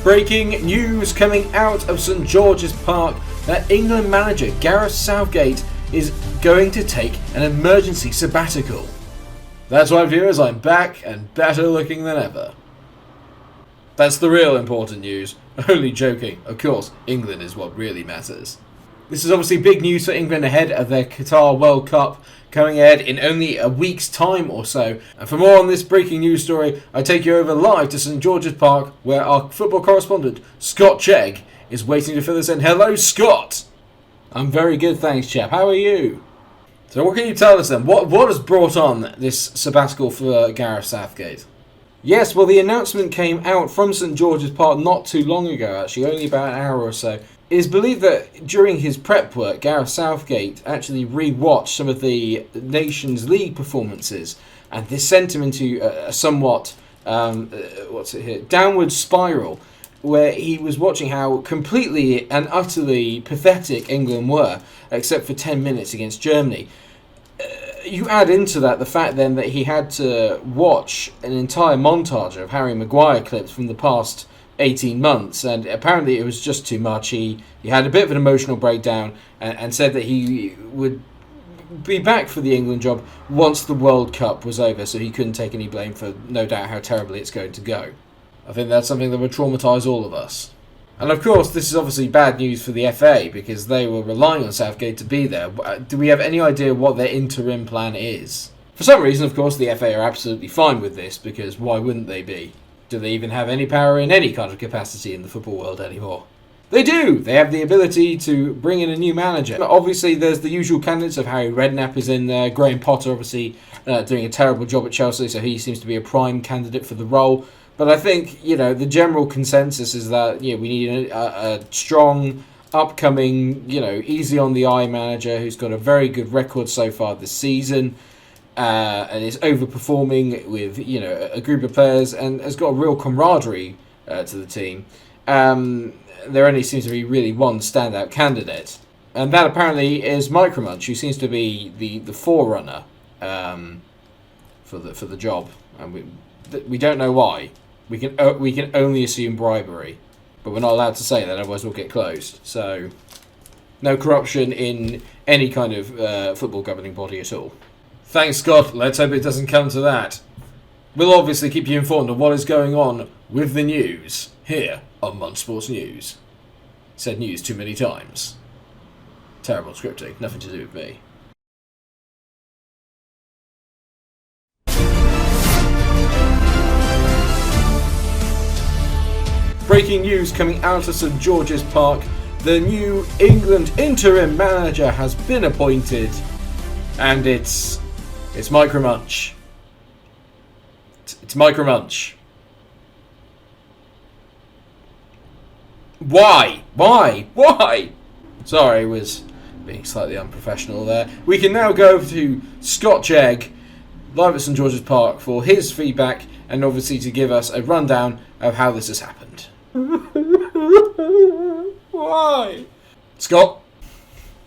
Breaking news coming out of St George's Park that England manager Gareth Southgate is going to take an emergency sabbatical. That's right, viewers, I'm back and better looking than ever. That's the real important news. Only joking. Of course, England is what really matters. This is obviously big news for England ahead of their Qatar World Cup coming ahead in only a week's time or so. And for more on this breaking news story, I take you over live to St George's Park, where our football correspondent, Scott Chegg, is waiting to fill us in. Hello, Scott! I'm very good, thanks, chap. How are you? So what can you tell us then? What has brought on this sabbatical for Gareth Southgate? Yes, well, the announcement came out from St George's Park not too long ago, actually, only about an hour or so. It is believed that during his prep work, Gareth Southgate actually re-watched some of the Nations League performances, and this sent him into a somewhat downward spiral, where he was watching how completely and utterly pathetic England were, except for 10 minutes against Germany. You add into that the fact then that he had to watch an entire montage of Harry Maguire clips from the past 18 months, and apparently it was just too much. He had a bit of an emotional breakdown and said that he would be back for the England job once the World Cup was over, so he couldn't take any blame for no doubt how terribly it's going to go. I think that's something that would traumatise all of us. And of course, this is obviously bad news for the FA because they were relying on Southgate to be there. Do we have any idea what their interim plan is? For some reason, of course, the FA are absolutely fine with this because why wouldn't they be? Do they even have any power in any kind of capacity in the football world anymore? They do! They have the ability to bring in a new manager. Obviously, there's the usual candidates of Harry Redknapp is in there. Graham Potter, obviously, doing a terrible job at Chelsea, so he seems to be a prime candidate for the role. But I think, the general consensus is that we need a strong, upcoming, easy on the eye manager who's got a very good record so far this season. And is overperforming with a group of players and has got a real camaraderie to the team. There only seems to be really one standout candidate, and that apparently is Micromunch, who seems to be the forerunner for the job. And we don't know why. We can only assume bribery, but we're not allowed to say that, otherwise we'll get closed. So no corruption in any kind of football governing body at all. Thanks, Scott. Let's hope it doesn't come to that. We'll obviously keep you informed of what is going on with the news here on Munch Sports News. Said news too many times. Terrible scripting. Nothing to do with me. Breaking news coming out of St George's Park. The new England interim manager has been appointed. And it's Micromunch. It's Micromunch. Why? Sorry, I was being slightly unprofessional there. We can now go to Scott Chegg, live at St George's Park, for his feedback and obviously to give us a rundown of how this has happened. Why? Scott?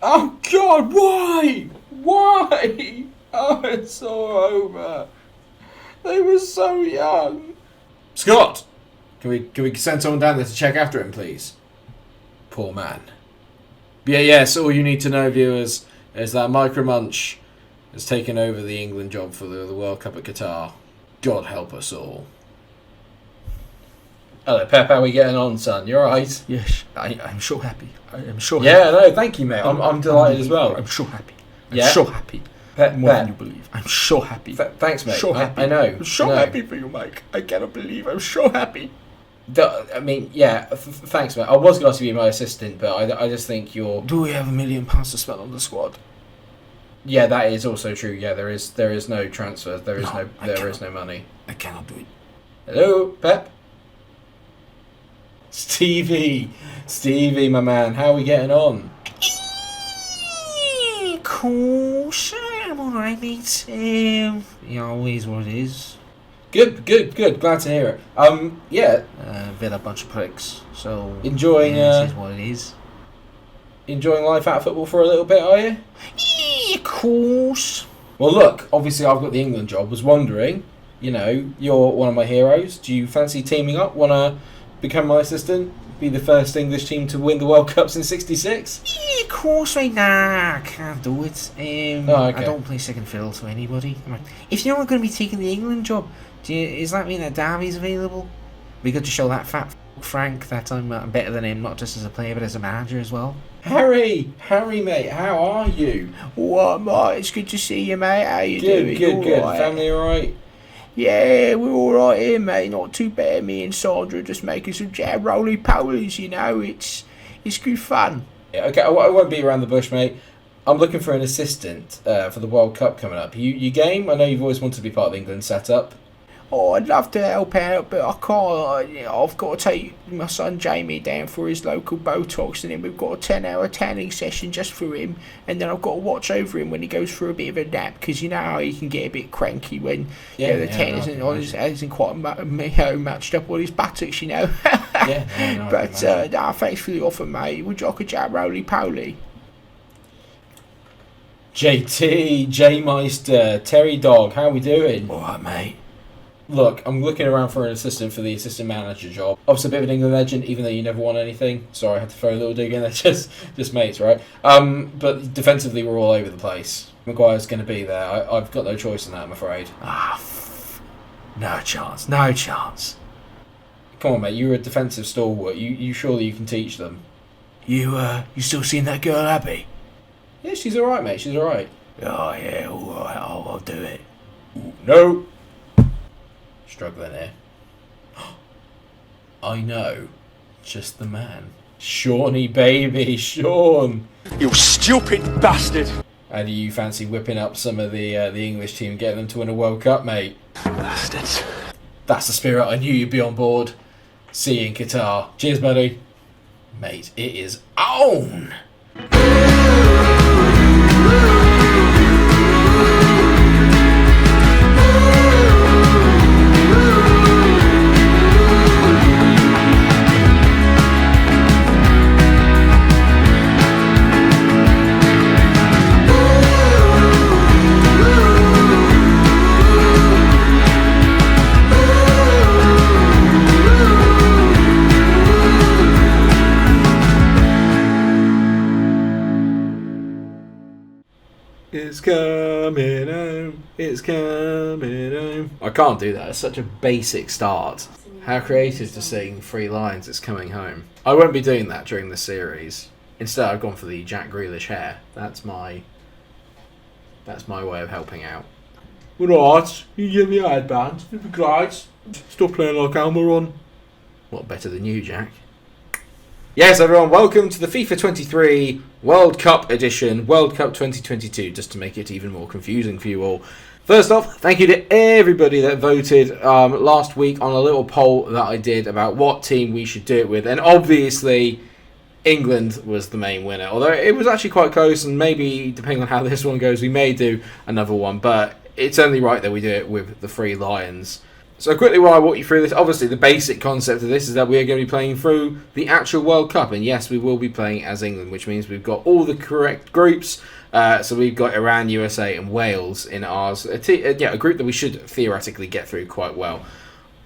Oh God, why? Why? Oh, it's all over. They were so young. Scott, can we send someone down there to check after him, please? Poor man. Yes, all you need to know, viewers, is that Micromunch has taken over the England job for the World Cup at Qatar. God help us all. Hello, Pep. How are we getting on, son? You alright? Yes, I'm so happy. I'm so happy. Yeah, no, thank you, mate. I'm delighted as well. I'm so happy. Yeah? I'm so happy. More than you believe. I'm so happy. Thanks, mate. So happy. I know. I'm so happy for you, Mike. I cannot believe I'm so happy. Thanks, mate. I was going to be my assistant, but I just think you're... Do we have £1 million to spend on the squad? Yeah, that is also true. Yeah, there is no transfer. There is no money. I cannot do it. Hello, Pep. Stevie, my man. How are we getting on? Cool. I'm alright, mate. Always what it is. Good. Glad to hear it. Yeah. Been a bunch of pricks. So enjoying. This is what it is. Enjoying life out of football for a little bit, are you? Yeah, of course. Well, look. Obviously, I've got the England job. Was wondering, you're one of my heroes. Do you fancy teaming up? Want to become my assistant? Be the first English team to win the World Cups in '66? Yeah, of course, mate. Nah, I can't do it. Okay. I don't play second fiddle to anybody. If you're not going to be taking the England job, does that mean that Derby's available? Be good to show that fat Frank that I'm better than him, not just as a player but as a manager as well. Harry, mate, how are you? What, mate? It's good to see you, mate. How you doing? Good. Right? Family alright? Yeah, we're alright here, mate. Not too bad. Me and Sandra just making some jam roly-polies, you know. It's good fun. Yeah, okay, I won't beat around the bush, mate. I'm looking for an assistant for the World Cup coming up. You game? I know you've always wanted to be part of the England setup. Oh, I'd love to help out, but I can't. I've got to take my son Jamie down for his local Botox, and then we've got a 10-hour tanning session just for him, and then I've got to watch over him when he goes for a bit of a nap, because you know how he can get a bit cranky when the tan isn't quite matched up on his buttocks, you know. But thanks for the offer, mate. Would you like a jam roly-poly? JT, J-Meister, Terry Dog, how we doing? Alright, mate. Look, I'm looking around for an assistant for the assistant manager job. Obviously a bit of an England legend, even though you never won anything. Sorry, I had to throw a little dig in there, just mates, right? But defensively, we're all over the place. Maguire's going to be there. I've got no choice in that, I'm afraid. No chance. Come on, mate, you're a defensive stalwart. You surely you can teach them. You still seeing that girl, Abby? Yeah, she's alright, mate, she's alright. Oh, yeah, alright, I'll do it. Ooh, no! Struggling here. I know. Just the man. Shawnee, baby, Sean! You stupid bastard! How do you fancy whipping up some of the English team, getting them to win a World Cup, mate? Bastards. That's the spirit. I knew you'd be on board. See you in Qatar. Cheers, buddy. Mate, it is on! It's coming home. It's coming home. I can't do that. It's such a basic start. How creative to sing 3 lines. It's coming home. I won't be doing that during the series. Instead, I've gone for the Jack Grealish hair. That's my way of helping out. Right, you give me a headband. It'd be great. Stop playing like Almiron. What better than you, Jack? Yes, everyone, welcome to the FIFA 23 World Cup edition, World Cup 2022, just to make it even more confusing for you all. First off, thank you to everybody that voted last week on a little poll that I did about what team we should do it with, and obviously England was the main winner, although it was actually quite close, and maybe, depending on how this one goes, we may do another one, but it's only right that we do it with the 3 Lions. So quickly while I walk you through this, obviously the basic concept of this is that we are going to be playing through the actual World Cup, and yes, we will be playing as England, which means we've got all the correct groups. So we've got Iran, USA and Wales in ours, a group that we should theoretically get through quite well.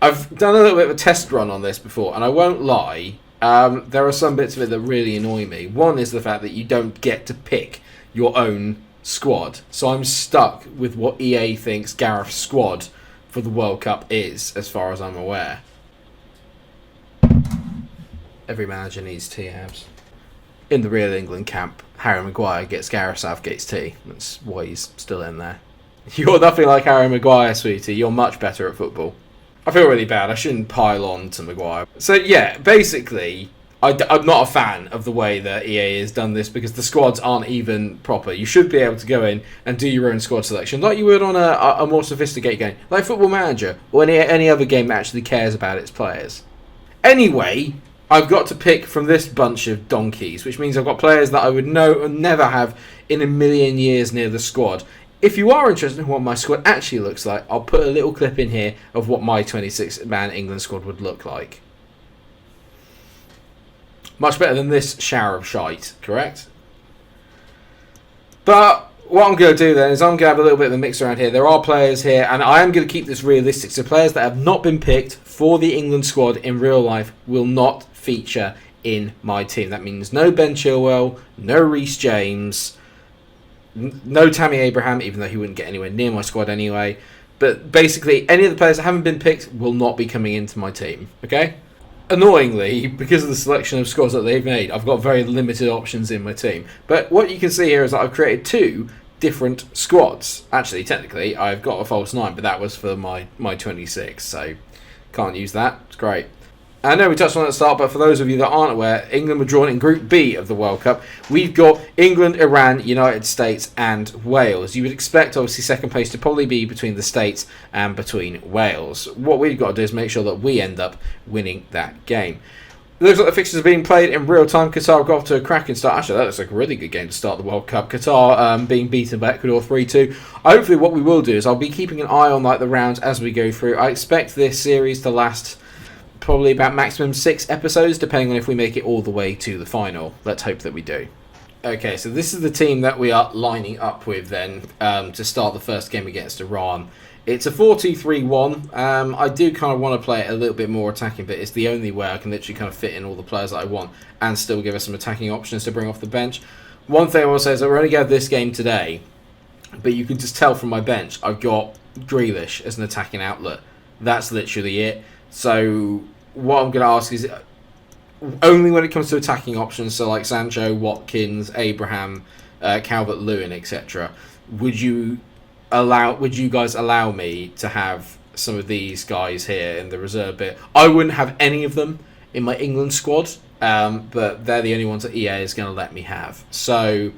I've done a little bit of a test run on this before, and I won't lie, there are some bits of it that really annoy me. One is the fact that you don't get to pick your own squad, so I'm stuck with what EA thinks Gareth's squad for the World Cup is, as far as I'm aware. Every manager needs tea-abs. In the real England camp, Harry Maguire gets Gareth Southgate's tea. That's why he's still in there. You're nothing like Harry Maguire, sweetie. You're much better at football. I feel really bad. I shouldn't pile on to Maguire. So yeah, basically, I'm not a fan of the way that EA has done this because the squads aren't even proper. You should be able to go in and do your own squad selection like you would on a more sophisticated game, like Football Manager or any other game that actually cares about its players. Anyway, I've got to pick from this bunch of donkeys, which means I've got players that I would never have in a million years near the squad. If you are interested in what my squad actually looks like, I'll put a little clip in here of what my 26-man England squad would look like. Much better than this shower of shite, correct? But What I'm going to do then is I'm going to have a little bit of a mix around here. There are players here, and I am going to keep this realistic. So players that have not been picked for the England squad in real life will not feature in my team. That means no Ben Chilwell, no Reece James, no Tammy Abraham, even though he wouldn't get anywhere near my squad anyway. But basically, any of the players that haven't been picked will not be coming into my team. Okay? Annoyingly, because of the selection of squads that they've made, I've got very limited options in my team. But what you can see here is that I've created 2 different squads. Actually, technically, I've got a false 9, but that was for my 26, so can't use that. It's great. I know we touched on it at the start, but for those of you that aren't aware, England were drawn in Group B of the World Cup. We've got England, Iran, United States and Wales. You would expect, obviously, second place to probably be between the States and between Wales. What we've got to do is make sure that we end up winning that game. It looks like the fixtures are being played in real time. Qatar got off to a cracking start. Actually, that looks like a really good game to start the World Cup. Qatar being beaten by Ecuador 3-2. Hopefully what we will do is I'll be keeping an eye on the rounds as we go through. I expect this series to last probably about maximum 6 episodes, depending on if we make it all the way to the final. Let's hope that we do. Okay, so this is the team that we are lining up with then to start the first game against Iran. It's a 4-2-3-1. I do kind of want to play it a little bit more attacking, but it's the only way I can literally kind of fit in all the players that I want and still give us some attacking options to bring off the bench. One thing I will say is that we're only going to have this game today, but you can just tell from my bench I've got Grealish as an attacking outlet. That's literally it. So what I'm going to ask is only when it comes to attacking options, so like Sancho, Watkins, Abraham, Calvert-Lewin, etc. Would you guys allow me to have some of these guys here in the reserve bit? I wouldn't have any of them in my England squad, but they're the only ones that EA is going to let me have. So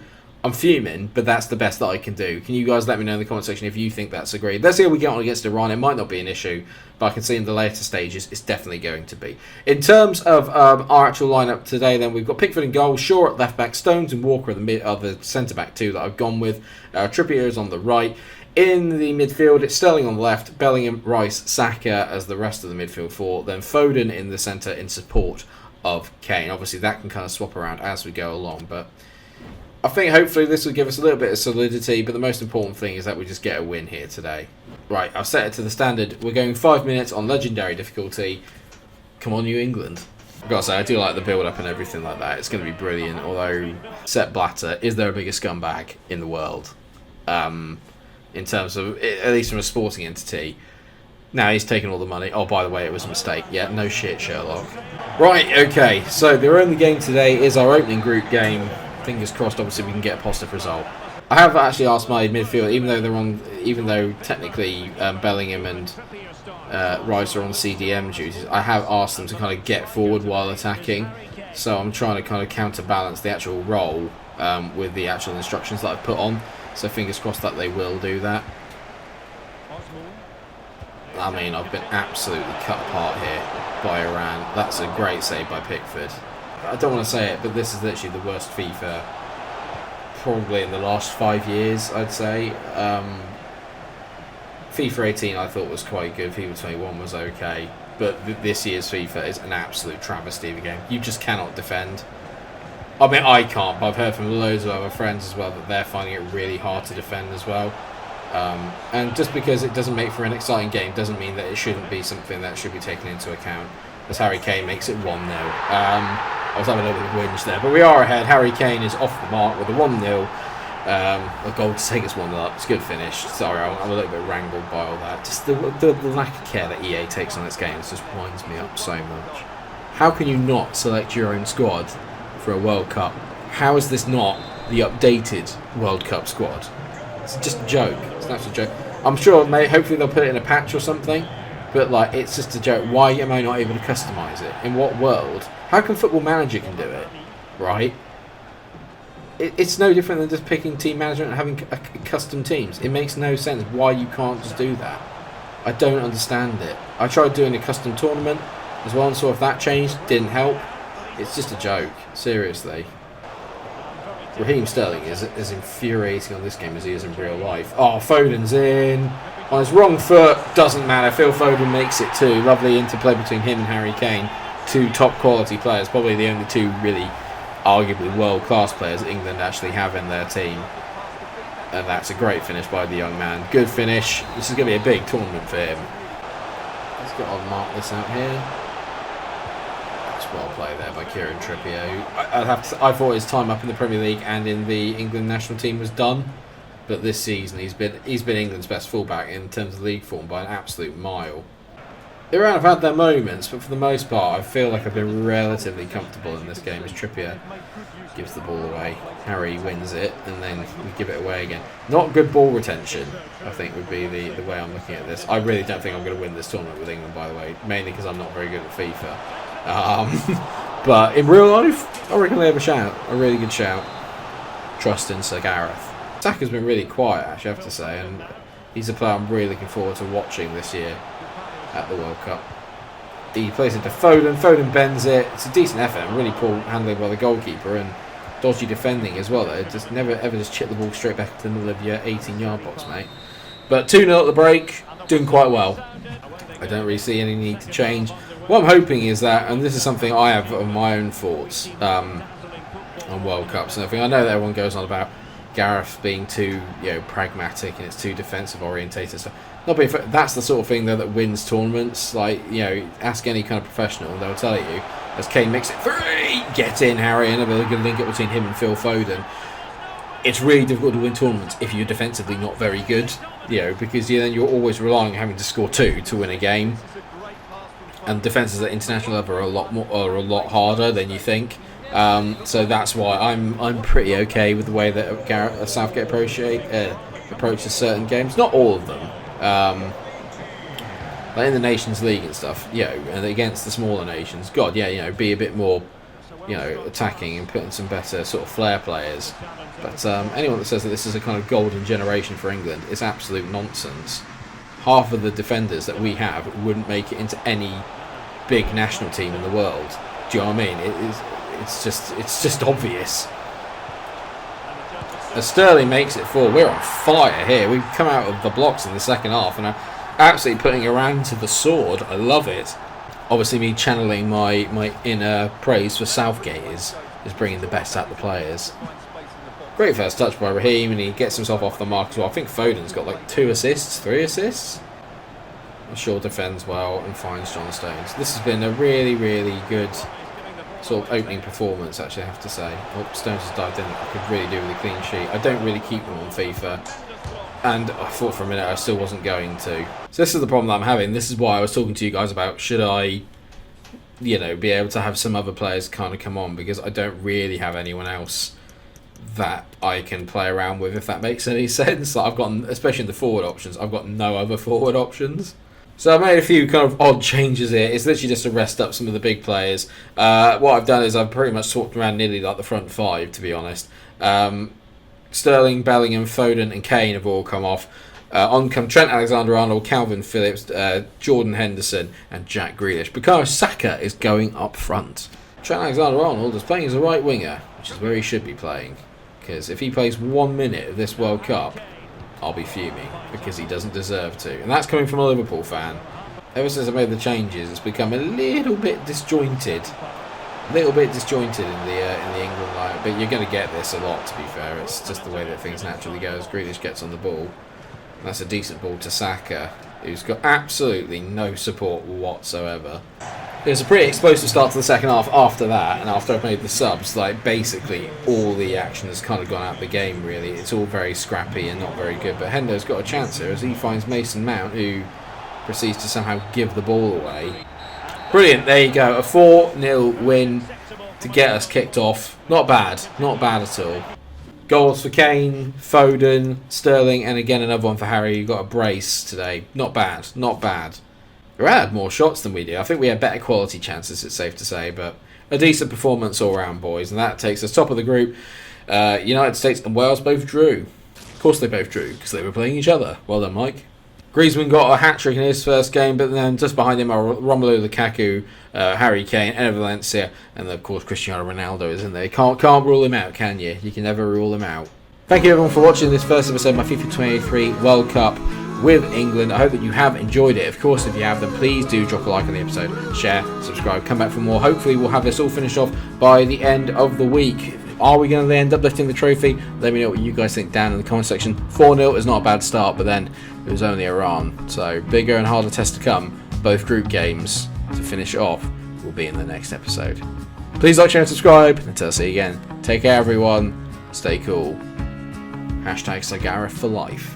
I'm fuming, but that's the best that I can do. Can you guys let me know in the comment section if you think that's agreed? Let's see how we get on against Iran. It might not be an issue, but I can see in the later stages it's definitely going to be. In terms of our actual lineup today, then we've got Pickford in goal, Shaw at left back, Stones and Walker at the centre back 2 that I've gone with. Trippier is on the right. In the midfield, it's Sterling on the left, Bellingham, Rice, Saka as the rest of the midfield 4, then Foden in the centre in support of Kane. Obviously, that can kind of swap around as we go along, but I think hopefully this will give us a little bit of solidity, but the most important thing is that we just get a win here today. Right, I've set it to the standard. We're going 5 minutes on legendary difficulty. Come on, you England. I've got to say, I do like the build-up and everything like that. It's going to be brilliant, although Sepp Blatter, is there a bigger scumbag in the world? In terms of, at least from a sporting entity. Now he's taken all the money. Oh, by the way, it was a mistake. Yeah, no shit, Sherlock. Right, okay, so the only game today is our opening group game. Fingers crossed, obviously, we can get a positive result. I have actually asked my midfield, even though technically Bellingham and Rice are on CDM duties, I have asked them to kind of get forward while attacking. So I'm trying to kind of counterbalance the actual role with the actual instructions that I've put on. So fingers crossed that they will do that. I mean, I've been absolutely cut apart here by Iran. That's a great save by Pickford. I don't want to say it, but this is literally the worst FIFA probably in the last 5 years, I'd say. FIFA 18 I thought was quite good. FIFA 21 was okay. But this year's FIFA is an absolute travesty of a game. You just cannot defend. I mean, I can't, but I've heard from loads of other friends as well that they're finding it really hard to defend as well. And just because it doesn't make for an exciting game doesn't mean that it shouldn't be something that should be taken into account. As Harry Kane makes it 1-0. I was having a little bit of whinge there, but we are ahead. Harry Kane is off the mark with a 1-0. A goal to take us 1-0 up. It's a good finish. Sorry, I'm a little bit wrangled by all that. Just the lack of care that EA takes on its games just winds me up so much. How can you not select your own squad for a World Cup? How is this not the updated World Cup squad? It's just a joke. It's an absolute joke. I'm sure, hopefully they'll put it in a patch or something, but like, it's just a joke. Why am I not able to customise it? In what world? How come Football Manager can do it, right? It's no different than just picking team management and having custom teams. It makes no sense why you can't just do that. I don't understand it. I tried doing a custom tournament as well and saw if that changed. Didn't help. It's just a joke. Seriously. Raheem Sterling is as infuriating on this game as he is in real life. Oh, Foden's in. On his wrong foot. Doesn't matter. Phil Foden makes it 2. Lovely interplay between him and Harry Kane. 2 top quality players. Probably the only 2 really arguably world-class players that England actually have in their team. And that's a great finish by the young man. Good finish. This is going to be a big tournament for him. Let's get on mark this out here. That's well played there by Kieran Trippier. I thought his time up in the Premier League and in the England national team was done, but this season he's been England's best fullback in terms of league form by an absolute mile. Iran have had their moments, but for the most part I feel like I've been relatively comfortable in this game as Trippier gives the ball away. Harry wins it, and then we give it away again. Not good ball retention, I think, would be the way I'm looking at this. I really don't think I'm going to win this tournament with England, by the way, mainly because I'm not very good at FIFA. But in real life, I reckon they have a shout, a really good shout. Trust in Sir Gareth. Saka's been really quiet, actually, I have to say, and he's a player I'm really looking forward to watching this year at the World Cup. He plays into Foden. Foden bends it. It's a decent effort and really poor handling by the goalkeeper and dodgy defending as well, though. Just never ever just chip the ball straight back to the middle of your 18-yard box, mate. But 2-0 at the break, doing quite well. I don't really see any need to change. What I'm hoping is that, and this is something I have of my own thoughts on World Cups and everything. I know that everyone goes on about Gareth being too, pragmatic and it's too defensive orientated stuff. Not being that's the sort of thing though that wins tournaments. Like, ask any kind of professional and they'll tell you, as Kane makes it free, get in Harry, and a really good link up between him and Phil Foden. It's really difficult to win tournaments if you're defensively not very good, because then you're always relying on having to score 2 to win a game. And defences at international level are a lot harder than you think. So that's why I'm pretty okay with the way that Gareth Southgate approaches certain games. Not all of them. Like in the Nations League and stuff, and against the smaller nations, be a bit more, attacking and putting some better sort of flair players. But anyone that says that this is a kind of golden generation for England is absolute nonsense. Half of the defenders that we have wouldn't make it into any big national team in the world. Do you know what I mean? It's just obvious. As Sterling makes it 4, we're on fire here. We've come out of the blocks in the second half and are absolutely putting Iran to the sword. I love it. Obviously, me channeling my inner praise for Southgate is bringing the best out of the players. Great first touch by Raheem, and he gets himself off the mark as well. I think Foden's got like 2 assists, 3 assists. Shaw defends well and finds John Stones. This has been a really, really good sort of opening performance, actually, I have to say. Oh, Stones has dived in. I could really do with a clean sheet. I don't really keep them on FIFA, and I thought for a minute I still wasn't going to. So this is the problem that I'm having. This is why I was talking to you guys about, should I, be able to have some other players kind of come on, because I don't really have anyone else that I can play around with, if that makes any sense. Like I've got, especially in the forward options, I've got no other forward options. So I made a few kind of odd changes here. It's literally just to rest up some of the big players. What I've done is I've pretty much swapped around nearly like the front 5, to be honest. Sterling, Bellingham, Foden and Kane have all come off. On come Trent Alexander-Arnold, Calvin Phillips, Jordan Henderson and Jack Grealish. Bukayo Saka is going up front. Trent Alexander-Arnold is playing as a right winger, which is where he should be playing. Because if he plays 1 minute of this World Cup, I'll be fuming, because he doesn't deserve to. And that's coming from a Liverpool fan. Ever since I made the changes, it's become a little bit disjointed. In the England line. But you're going to get this a lot, to be fair. It's just the way that things naturally go as Grealish gets on the ball. And that's a decent ball to Saka, who's got absolutely no support whatsoever. It was a pretty explosive start to the second half after that, and after I've made the subs, like basically all the action has kind of gone out of the game, really. It's all very scrappy and not very good, but Hendo's got a chance here as he finds Mason Mount, who proceeds to somehow give the ball away. Brilliant, there you go, a 4-0 win to get us kicked off. Not bad at all. Goals for Kane, Foden, Sterling, and again another one for Harry. You got a brace today. Not bad. We had more shots than we did. I think we had better quality chances, it's safe to say, but a decent performance all round, boys, and that takes us top of the group. United States and Wales both drew. Of course they both drew, because they were playing each other. Well done, Mike. Griezmann got a hat-trick in his first game, but then just behind him are Romelu Lukaku, Harry Kane, Enner Valencia, and of course Cristiano Ronaldo is in there. You can't rule him out, can you? You can never rule him out. Thank you everyone for watching this first episode of my FIFA 23 World Cup with England. I hope that you have enjoyed it. Of course, if you have, then please do drop a like on the episode, share, subscribe, come back for more. Hopefully we'll have this all finished off by the end of the week. Are we going to end up lifting the trophy? Let me know what you guys think down in the comment section. 4-0 is not a bad start, but then it was only Iran. So bigger and harder tests to come. Both group games to finish it off will be in the next episode. Please like, share and subscribe. Until I see you again. Take care everyone. Stay cool. #SirGareth for life.